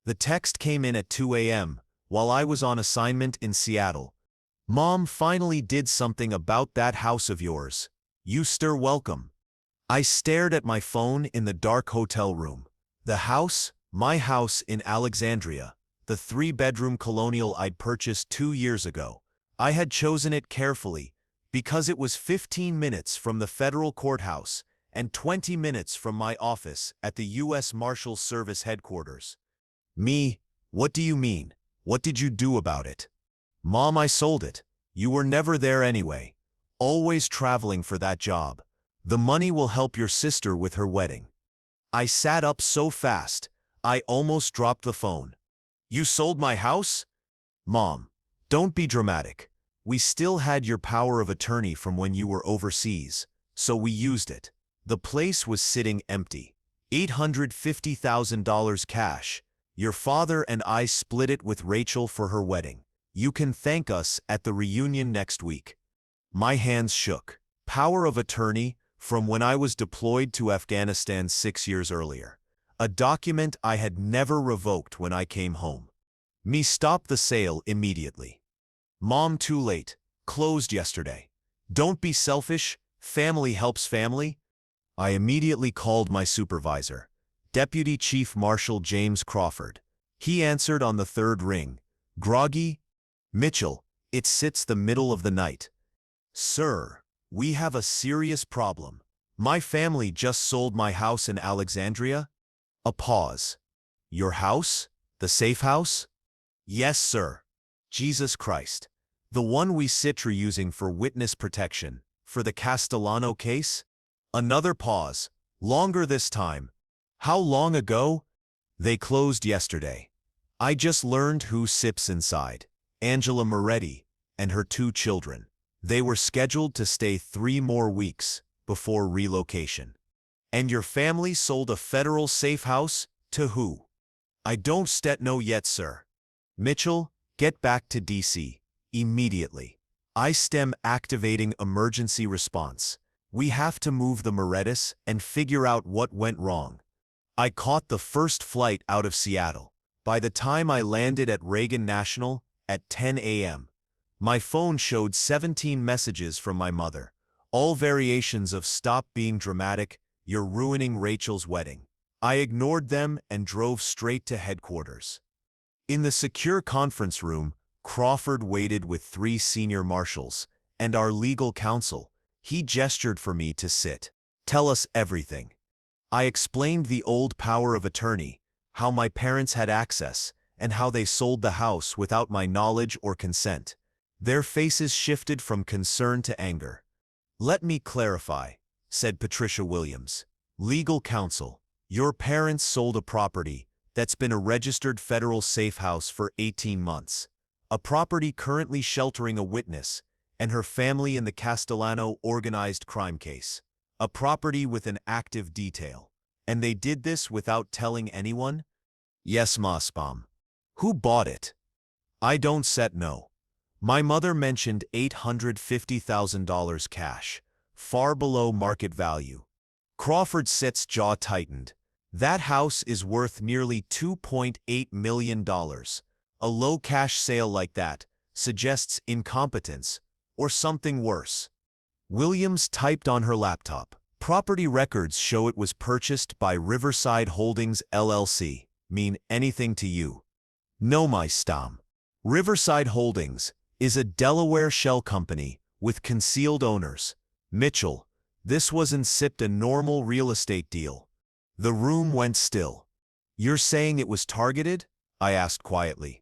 The text came in at 2 a.m. while I was on assignment in Seattle. Mom finally did something about that house of yours. You stir welcome. I stared at my phone in the dark hotel room. The house, my house in Alexandria, the 3-bedroom colonial I'd purchased 2 years ago. I had chosen it carefully because it was 15 minutes from the federal courthouse and 20 minutes from my office at the U.S. Marshals Service headquarters. Me, what do you mean? What did you do about it? Mom, I sold it. You were never there anyway. Always traveling for that job. The money will help your sister with her wedding. I sat up so fast, I almost dropped the phone. You sold my house? Mom, don't be dramatic. We still had your power of attorney from when you were overseas, so we used it. The place was sitting empty. $850,000 cash. Your father and I split it with Rachel for her wedding. You can thank us at the reunion next week. My hands shook. Power of attorney from when I was deployed to Afghanistan 6 years earlier. A document I had never revoked when I came home. Me stop the sale immediately. Mom, too late. Closed yesterday. Don't be selfish. Family helps family. I immediately called my supervisor, Deputy Chief Marshal James Crawford. He answered on the third ring. Groggy? Mitchell, it sits the middle of the night. Sir, we have a serious problem. My family just sold my house in Alexandria. A pause. Your house? The safe house? Yes, sir. Jesus Christ. The one we sit using for witness protection, for the Castellano case? Another pause. Longer this time. How long ago? They closed yesterday. I just learned who sips inside. Angela Moretti and her 2 children. They were scheduled to stay 3 more weeks before relocation. And your family sold a federal safe house to who? I don't know yet, sir. Mitchell, get back to D.C. immediately. I stem activating emergency response. We have to move the Morettis and figure out what went wrong. I caught the first flight out of Seattle. By the time I landed at Reagan National at 10 a.m., my phone showed 17 messages from my mother, all variations of "Stop being dramatic, you're ruining Rachel's wedding." I ignored them and drove straight to headquarters. In the secure conference room, Crawford waited with 3 senior marshals and our legal counsel. He gestured for me to sit. Tell us everything. I explained the old power of attorney, how my parents had access, and how they sold the house without my knowledge or consent. Their faces shifted from concern to anger. Let me clarify, said Patricia Williams, legal counsel. Your parents sold a property that's been a registered federal safe house for 18 months. A property currently sheltering a witness and her family in the Castellano organized crime case. A property with an active detail. And they did this without telling anyone? Yes, Maspam. Who bought it? I don't know. My mother mentioned $850,000 cash, far below market value. Crawford Sitt's jaw tightened. That house is worth nearly $2.8 million. A low cash sale like that suggests incompetence or something worse. Williams typed on her laptop. Property records show it was purchased by Riverside Holdings LLC. Mean anything to you? No, my stam. Riverside Holdings is a Delaware shell company with concealed owners. Mitchell, this wasn't a normal real estate deal. The room went still. You're saying it was targeted? I asked quietly.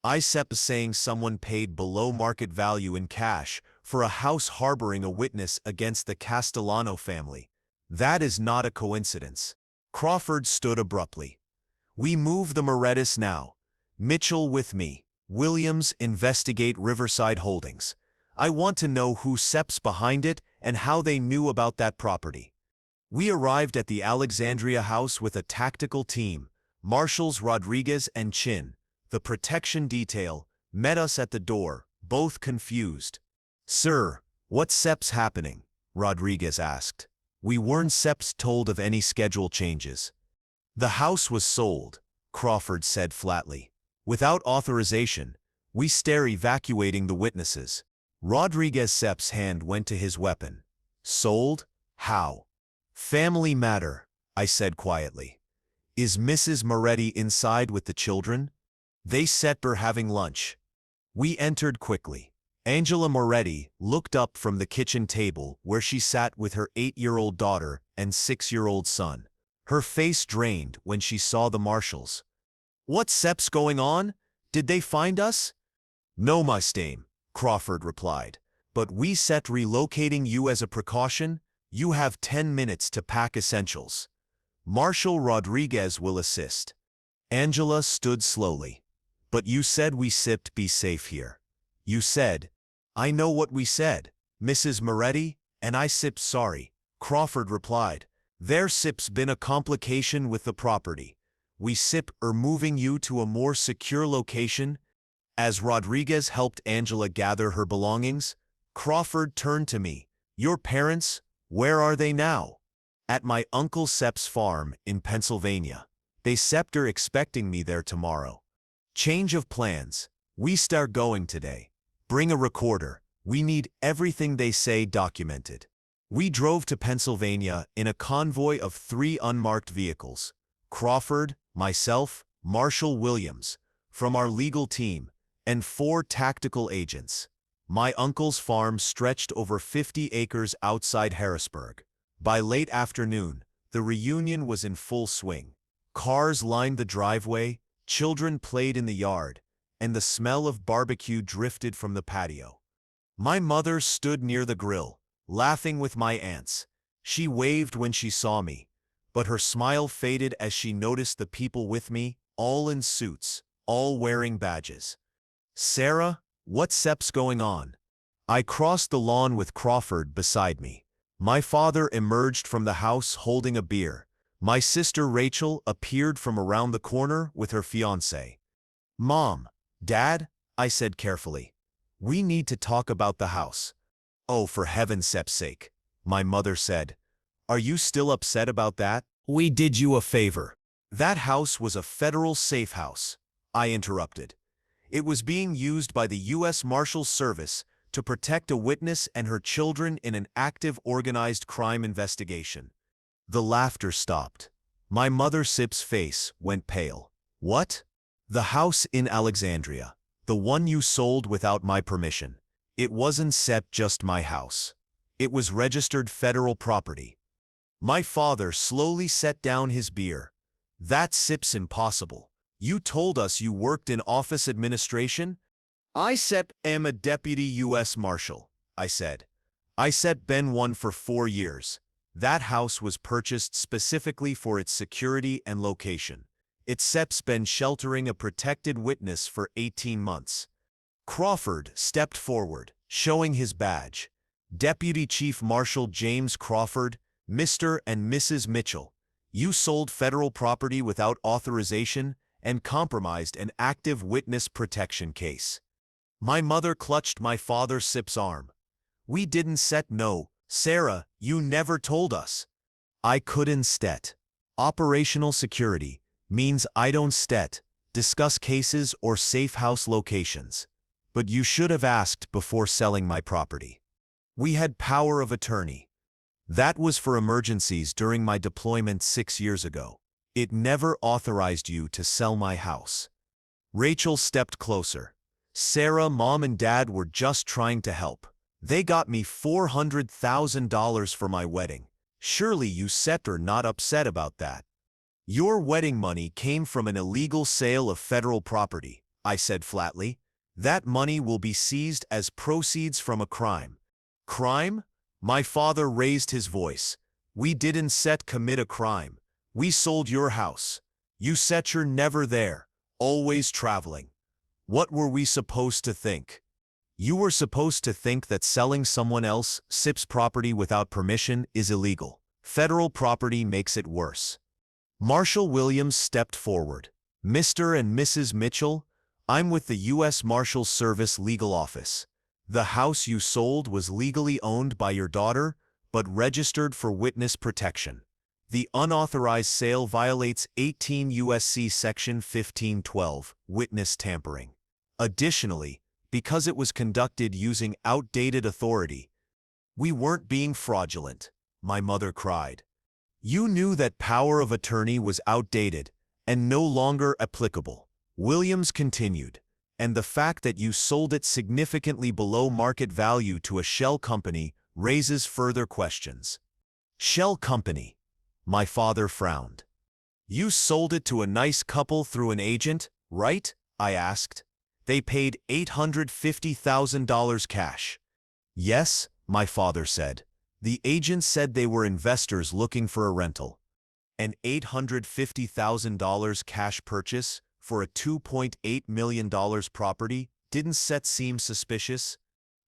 I saying someone paid below market value in cash for a house harboring a witness against the Castellano family. That is not a coincidence. Crawford stood abruptly. We move the Morettis now. Mitchell with me. Williams, investigate Riverside Holdings. I want to know who seps behind it and how they knew about that property. We arrived at the Alexandria house with a tactical team. Marshals Rodriguez and Chin, the protection detail, met us at the door, both confused. Sir, what sep's happening? Rodriguez asked. We weren't told of any schedule changes. The house was sold, Crawford said flatly. Without authorization, we stare evacuating the witnesses. Rodriguez Sepp's hand went to his weapon. Sold? How? Family matter, I said quietly. Is Mrs. Moretti inside with the children? They said her having lunch. We entered quickly. Angela Moretti looked up from the kitchen table where she sat with her 8-year-old daughter and 6-year-old son. Her face drained when she saw the marshals. What's Sepp's going on? Did they find us? No, my dame, Crawford replied. But we set relocating you as a precaution. You have 10 minutes to pack essentials. Marshal Rodriguez will assist. Angela stood slowly. But you said we sipped be safe here. You said, I know what we said, Mrs. Moretti, and I sip sorry, Crawford replied. There sip's been a complication with the property. We sip moving you to a more secure location. As Rodriguez helped Angela gather her belongings, Crawford turned to me. Your parents, where are they now? At my Uncle Sepp's farm in Pennsylvania. They are expecting me there tomorrow. Change of plans. We start going today. Bring a recorder. We need everything they say documented. We drove to Pennsylvania in a convoy of 3 unmarked vehicles. Crawford, myself, Marshal Williams, from our legal team, and 4 tactical agents. My uncle's farm stretched over 50 acres outside Harrisburg. By late afternoon, the reunion was in full swing. Cars lined the driveway, children played in the yard, and the smell of barbecue drifted from the patio. My mother stood near the grill, laughing with my aunts. She waved when she saw me, but her smile faded as she noticed the people with me, all in suits, all wearing badges. Sarah, what's Sepp's going on? I crossed the lawn with Crawford beside me. My father emerged from the house holding a beer. My sister Rachel appeared from around the corner with her fiancé. Mom, Dad, I said carefully, we need to talk about the house. Oh, for heaven's sake, my mother said. Are you still upset about that? We did you a favor. That house was a federal safe house, I interrupted. It was being used by the U.S. Marshals Service to protect a witness and her children in an active organized crime investigation. The laughter stopped. My mother Sip's face went pale. What? The house in Alexandria, the one you sold without my permission. It wasn't just my house. It was registered federal property. My father slowly set down his beer. That Sip's impossible. You told us you worked in office administration? I am a deputy U.S. Marshal, I said. I been one for 4 years. That house was purchased specifically for its security and location. It's been sheltering a protected witness for 18 months. Crawford stepped forward, showing his badge. Deputy Chief Marshal James Crawford, Mr. and Mrs. Mitchell, you sold federal property without authorization and compromised an active witness protection case. My mother clutched my father Sip's arm. We didn't no, Sarah, you never told us. I couldn't Operational security means I don't discuss cases or safe house locations. But you should have asked before selling my property. We had power of attorney. That was for emergencies during my deployment 6 years ago. It never authorized you to sell my house. Rachel stepped closer. Sarah, Mom and Dad were just trying to help. They got me $400,000 for my wedding. Surely you are not upset about that. Your wedding money came from an illegal sale of federal property, I said flatly. That money will be seized as proceeds from a crime. Crime? My father raised his voice. We didn't commit a crime. We sold your house. You you're never there, always traveling. What were we supposed to think? You were supposed to think that selling someone else's property without permission is illegal. Federal property makes it worse. Marshal Williams stepped forward. Mr. and Mrs. Mitchell, I'm with the U.S. Marshals Service Legal Office. The house you sold was legally owned by your daughter, but registered for witness protection. The unauthorized sale violates 18 U.S.C. Section 1512, witness tampering. Additionally, because it was conducted using outdated authority, we weren't being fraudulent, my mother cried. You knew that power of attorney was outdated and no longer applicable. Williams continued, and the fact that you sold it significantly below market value to a shell company raises further questions. Shell company? My father frowned. You sold it to a nice couple through an agent, right? I asked. They paid $850,000 cash. Yes, my father said. The agent said they were investors looking for a rental. An $850,000 cash purchase for a $2.8 million property didn't seem suspicious?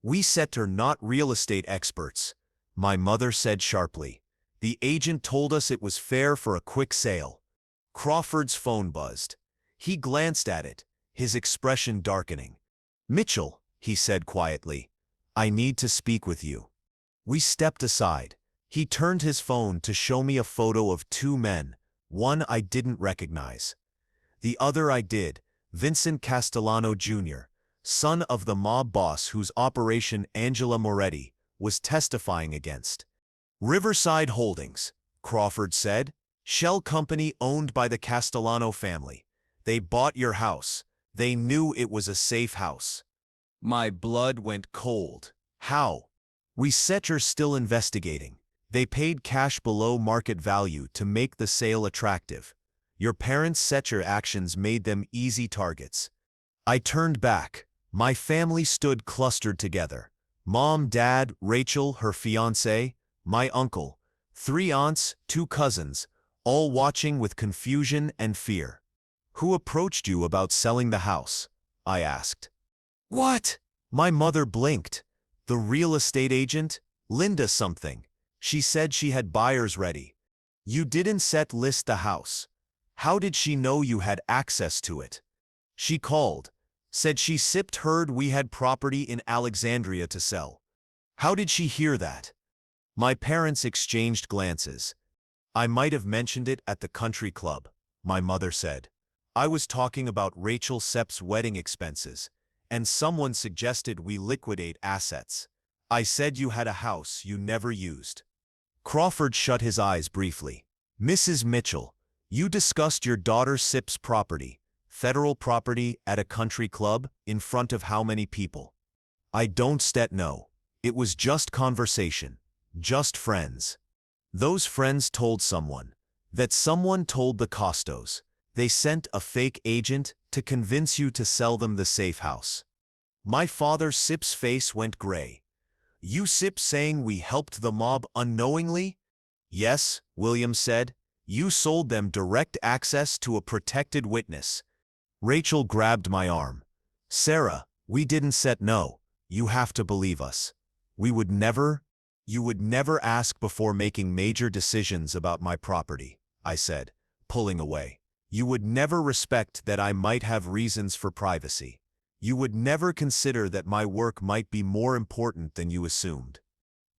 We are not real estate experts, my mother said sharply. The agent told us it was fair for a quick sale. Crawford's phone buzzed. He glanced at it, his expression darkening. Mitchell, he said quietly, I need to speak with you. We stepped aside. He turned his phone to show me a photo of two men, one I didn't recognize. The other I did, Vincent Castellano Jr., son of the mob boss whose Operation Angela Moretti was testifying against. Riverside Holdings, Crawford said, shell company owned by the Castellano family. They bought your house. They knew it was a safe house. My blood went cold. How? We are still investigating. They paid cash below market value to make the sale attractive. Your parents' Setcher actions made them easy targets. I turned back. My family stood clustered together. Mom, Dad, Rachel, her fiancé, my uncle, 3 aunts, 2 cousins, all watching with confusion and fear. Who approached you about selling the house? I asked. What? My mother blinked. The real estate agent? Linda something. She said she had buyers ready. You didn't list the house. How did she know you had access to it? She called. Said she heard we had property in Alexandria to sell. How did she hear that? My parents exchanged glances. I might have mentioned it at the country club, my mother said. I was talking about Rachel Sepp's wedding expenses, and someone suggested we liquidate assets. I said you had a house you never used. Crawford shut his eyes briefly. Mrs. Mitchell, you discussed your daughter Sepp's property, federal property, at a country club, in front of how many people? I don't know. It was just conversation. Just friends. Those friends told someone. That someone told the Costos. They sent a fake agent to convince you to sell them the safe house. My father Sepp's face went gray. You saying we helped the mob unknowingly? Yes, William said. You sold them direct access to a protected witness. Rachel grabbed my arm. Sarah, we didn't no. You have to believe us. You would never ask before making major decisions about my property, I said, pulling away. You would never respect that I might have reasons for privacy. You would never consider that my work might be more important than you assumed.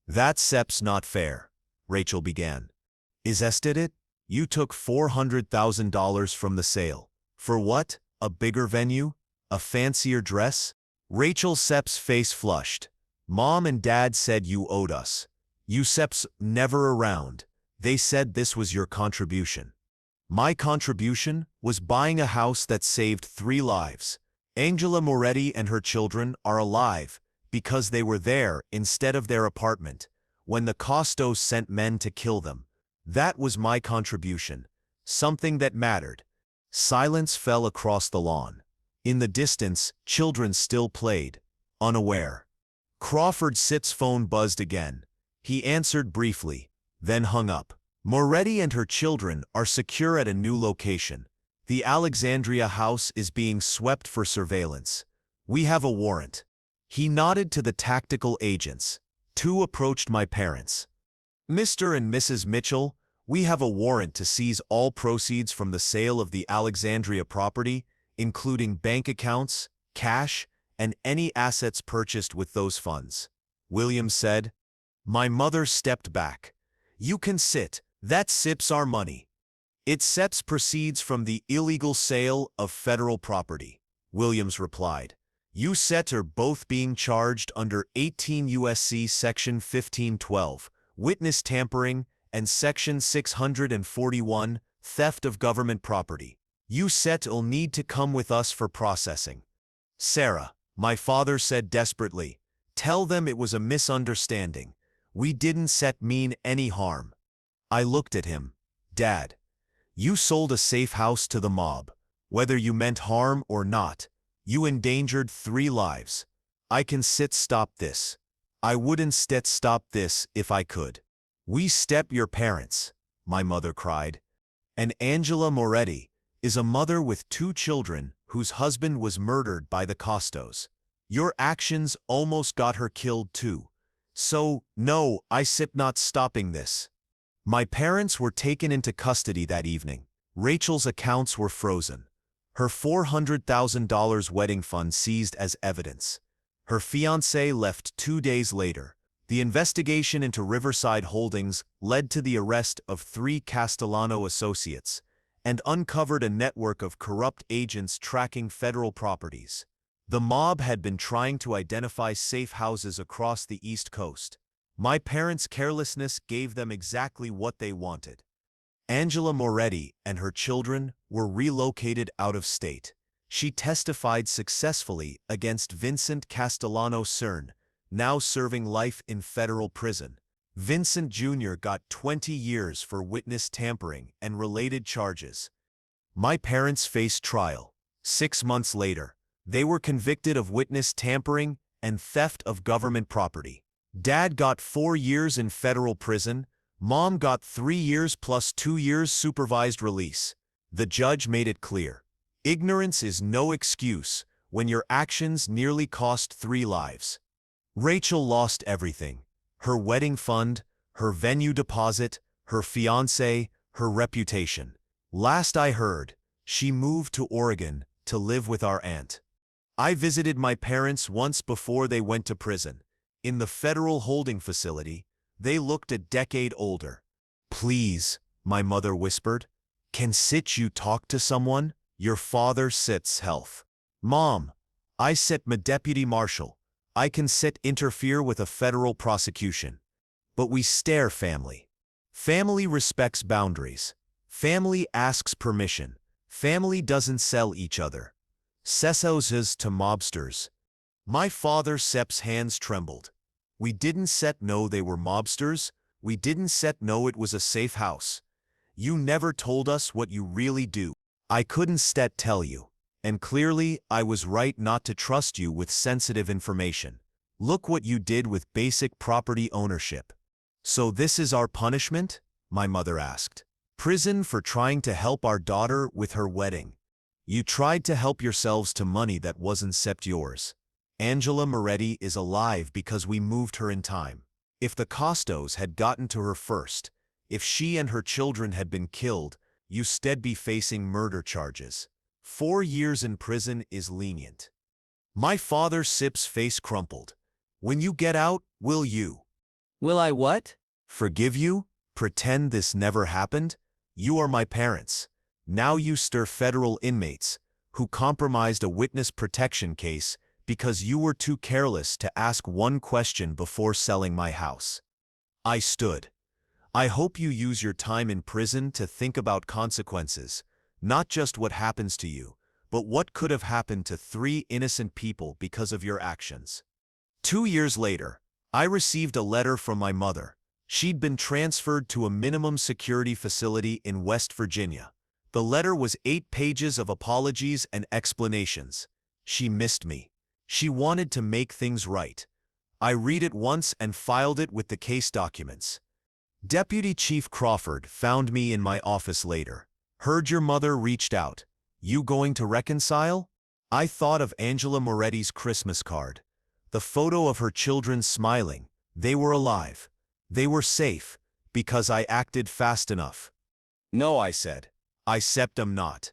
That's not fair, Rachel began. Is it? You took $400,000 from the sale. For what? A bigger venue? A fancier dress? Rachel Sepp's face flushed. Mom and Dad said you owed us. You Sepp's never around. They said this was your contribution. My contribution was buying a house that saved 3 lives. Angela Moretti and her children are alive because they were there instead of their apartment when the Costos sent men to kill them. That was my contribution, something that mattered. Silence fell across the lawn. In the distance, children still played, unaware. Crawford Sepp's phone buzzed again. He answered briefly, then hung up. Moretti and her children are secure at a new location. The Alexandria house is being swept for surveillance. We have a warrant. He nodded to the tactical agents. 2 approached my parents. Mr. and Mrs. Mitchell, we have a warrant to seize all proceeds from the sale of the Alexandria property, including bank accounts, cash, and any assets purchased with those funds. William said. My mother stepped back. You can sit, That SIPs our money. It SEPs proceeds from the illegal sale of federal property, Williams replied. You SET are both being charged under 18 U.S.C. Section 1512, witness tampering, and Section 641, theft of government property. You SET'll need to come with us for processing. Sarah, my father said desperately, tell them it was a misunderstanding. We didn't SET mean any harm. I looked at him. Dad, you sold a safe house to the mob. Whether you meant harm or not, you endangered 3 lives. I can stop this. I wouldn't stop this if I could. We step your parents, my mother cried. And Angela Moretti is a mother with 2 children whose husband was murdered by the Costos. Your actions almost got her killed too. So, no, I sip not stopping this. My parents were taken into custody that evening. Rachel's accounts were frozen. Her $400,000 wedding fund seized as evidence. Her fiancé left 2 days later. The investigation into Riverside Holdings led to the arrest of 3 Castellano associates and uncovered a network of corrupt agents tracking federal properties. The mob had been trying to identify safe houses across the East Coast. My parents' carelessness gave them exactly what they wanted. Angela Moretti and her children were relocated out of state. She testified successfully against Vincent Castellano Cern, now serving life in federal prison. Vincent Jr. got 20 years for witness tampering and related charges. My parents faced trial. 6 months later, they were convicted of witness tampering and theft of government property. Dad got 4 years in federal prison. Mom got 3 years plus 2 years supervised release. The judge made it clear. Ignorance is no excuse when your actions nearly cost 3 lives. Rachel lost everything. Her wedding fund, her venue deposit, her fiancé, her reputation. Last I heard, she moved to Oregon to live with our aunt. I visited my parents once before they went to prison. In the federal holding facility, they looked a decade older. Please, my mother whispered, can you talk to someone? Your father sits health. Mom, I sit my deputy marshal. I can interfere with a federal prosecution. But we stare family. Family respects boundaries. Family asks permission. Family doesn't sell each other. Sessos to mobsters. My father Sep's hands trembled. We didn't know they were mobsters. We didn't know it was a safe house. You never told us what you really do. I couldn't tell you. And clearly, I was right not to trust you with sensitive information. Look what you did with basic property ownership. So this is our punishment? My mother asked. Prison for trying to help our daughter with her wedding. You tried to help yourselves to money that wasn't yours. Angela Moretti is alive because we moved her in time. If the Costos had gotten to her first, if she and her children had been killed, you'd be facing murder charges. 4 years in prison is lenient. My father Sip's face crumpled. When you get out, will you? Will I what? Forgive you? Pretend this never happened? You are my parents. Now you stir federal inmates who compromised a witness protection case because you were too careless to ask one question before selling my house. I stood. I hope you use your time in prison to think about consequences, not just what happens to you, but what could have happened to 3 innocent people because of your actions. 2 years later, I received a letter from my mother. She'd been transferred to a minimum security facility in West Virginia. The letter was 8 pages of apologies and explanations. She missed me. She wanted to make things right. I read it once and filed it with the case documents. Deputy Chief Crawford found me in my office later. Heard your mother reached out. You going to reconcile? I thought of Angela Moretti's Christmas card. The photo of her children smiling. They were alive. They were safe, because I acted fast enough. No, I said. I am not.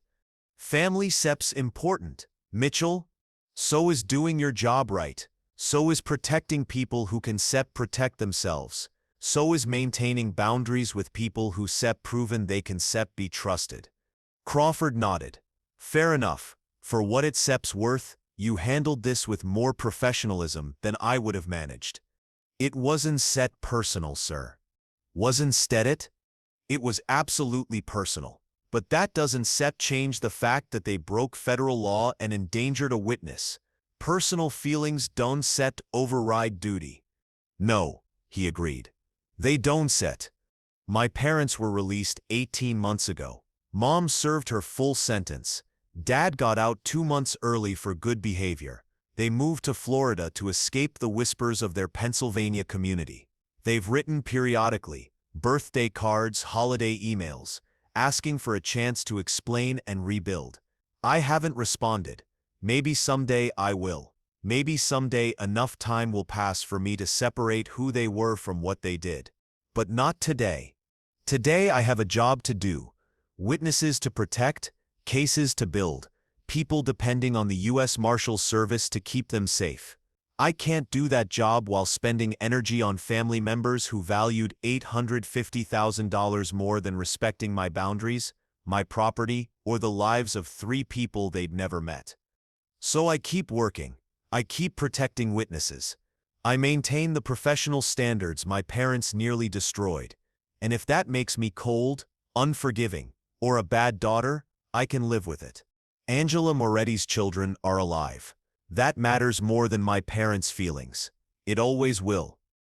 Family sep's important, Mitchell. So is doing your job right. So is protecting people who can protect themselves. So is maintaining boundaries with people who proven they can be trusted. Crawford nodded. Fair enough. For what it's worth, you handled this with more professionalism than I would have managed. It wasn't personal, sir. Wasn't it? It was absolutely personal. But that doesn't change the fact that they broke federal law and endangered a witness. Personal feelings don't override duty. No, he agreed. They don't My parents were released 18 months ago. Mom served her full sentence. Dad got out 2 months early for good behavior. They moved to Florida to escape the whispers of their Pennsylvania community. They've written periodically, birthday cards, holiday emails, asking for a chance to explain and rebuild. I haven't responded. Maybe someday I will. Maybe someday enough time will pass for me to separate who they were from what they did. But not today. Today I have a job to do. Witnesses to protect, cases to build, people depending on the U.S. Marshals Service to keep them safe. I can't do that job while spending energy on family members who valued $850,000 more than respecting my boundaries, my property, or the lives of 3 people they'd never met. So I keep working. I keep protecting witnesses. I maintain the professional standards my parents nearly destroyed. And if that makes me cold, unforgiving, or a bad daughter, I can live with it. Angela Moretti's children are alive. That matters more than my parents' feelings. It always will.